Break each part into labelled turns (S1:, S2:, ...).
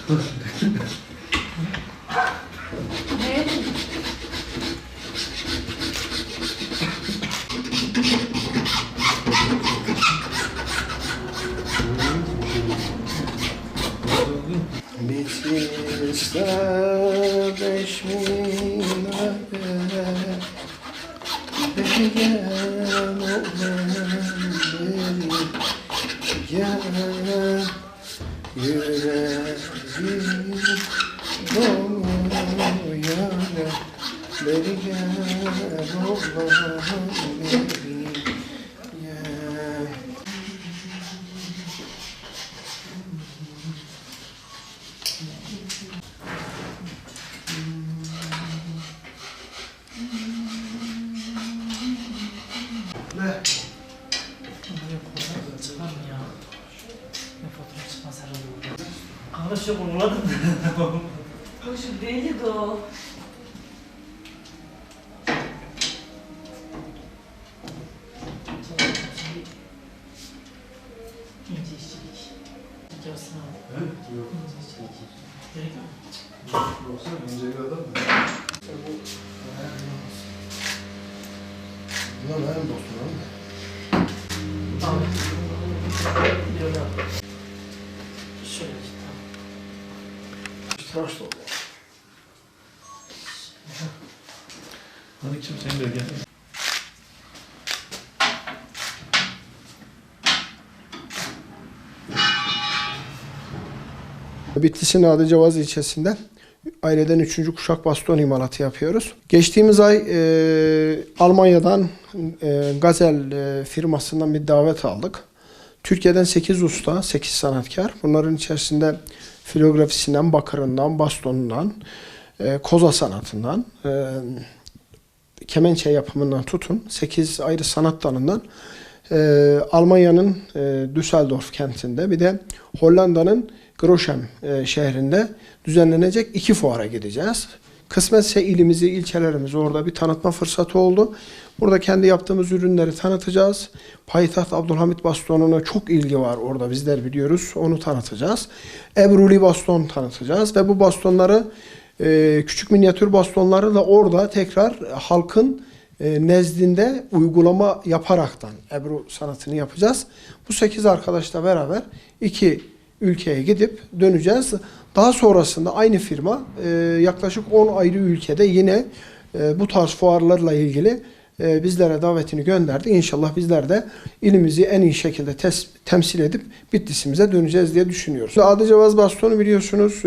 S1: Ne?
S2: Bitmişler 5.000 gel oğlum gel yüreğim dolu yâre beri gel oğlum beri gel. Ne?
S3: Çıkar mı ya? Ne fotoğraf çıkmaz herhalde. Arkadaşlar bulmadım.
S1: Hoş belliydi o.
S3: İnce işçilik. Yarısını al.
S2: Evet, yok.
S3: İnce işçilik. Gerek yok.
S2: Yoksa ince bir adam mı? Bunlar benim dostum abi.
S3: Abi. Böyle yap. Şöyle git.
S2: Tıraş da oldu.
S4: Hadi kimsenin de gel.
S2: Bitlis'in Adıcavaz ilçesinde aileden 3. kuşak baston imalatı yapıyoruz. Geçtiğimiz ay Almanya'dan Gazel firmasından bir davet aldık. Türkiye'den 8 usta, 8 sanatkar. Bunların içerisinde filografisinden, bakırından, bastonundan, koza sanatından, kemençe yapımından tutun 8 ayrı sanat dalından Almanya'nın Düsseldorf kentinde bir de Hollanda'nın Groshem şehrinde düzenlenecek 2 fuara gideceğiz. Kısmetse ilimizi, ilçelerimizi orada bir tanıtma fırsatı oldu. Burada kendi yaptığımız ürünleri tanıtacağız. Payitaht Abdülhamit bastonuna çok ilgi var orada, bizler biliyoruz. Onu tanıtacağız. Ebruli baston tanıtacağız ve bu bastonları küçük minyatür bastonları da orada tekrar halkın nezdinde uygulama yaparaktan Ebru sanatını yapacağız. Bu 8 arkadaşla beraber 2 ülkeye gidip döneceğiz. Daha sonrasında aynı firma yaklaşık 10 ayrı ülkede yine bu tarz fuarlarla ilgili bizlere davetini gönderdi. İnşallah bizler de ilimizi en iyi şekilde temsil edip Bitlis'imize döneceğiz diye düşünüyoruz. Adıcavaz bastonu biliyorsunuz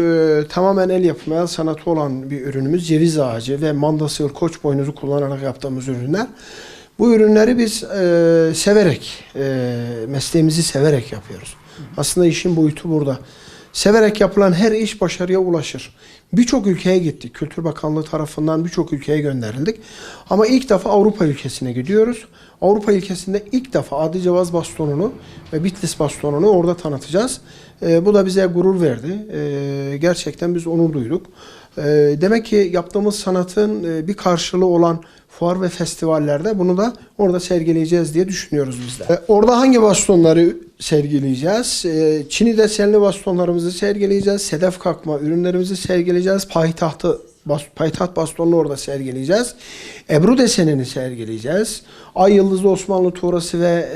S2: tamamen el yapımı, el sanatı olan bir ürünümüz. Ceviz ağacı ve manda sığır koç boynuzu kullanarak yaptığımız ürünler. Bu ürünleri biz severek, mesleğimizi severek yapıyoruz. Aslında işin boyutu burada. Severek yapılan her iş başarıya ulaşır. Birçok ülkeye gittik. Kültür Bakanlığı tarafından birçok ülkeye gönderildik. Ama ilk defa Avrupa ülkesine gidiyoruz. Avrupa ülkesinde ilk defa Adıcavaz bastonunu ve Bitlis bastonunu orada tanıtacağız. Bu da bize gurur verdi. Gerçekten biz onur duyduk. Demek ki yaptığımız sanatın bir karşılığı olan fuar ve festivallerde bunu da orada sergileyeceğiz diye düşünüyoruz biz de. Orada hangi bastonları sergileyeceğiz? Çini desenli bastonlarımızı sergileyeceğiz. Sedef kakma ürünlerimizi sergileyeceğiz. Payitaht bastonunu orada sergileyeceğiz. Ebru desenini sergileyeceğiz. Ay yıldızlı Osmanlı tuğrası ve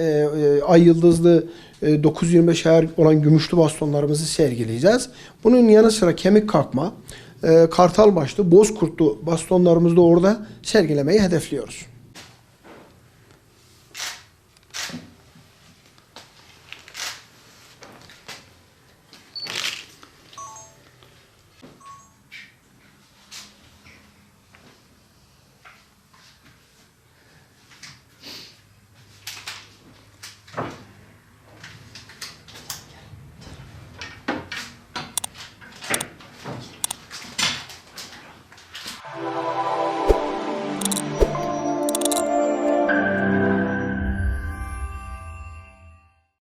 S2: ay yıldızlı 925 ayar olan gümüşlü bastonlarımızı sergileyeceğiz. Bunun yanı sıra kemik kakma, kartal başlı, bozkurtlu bastonlarımızı da orada sergilemeyi hedefliyoruz.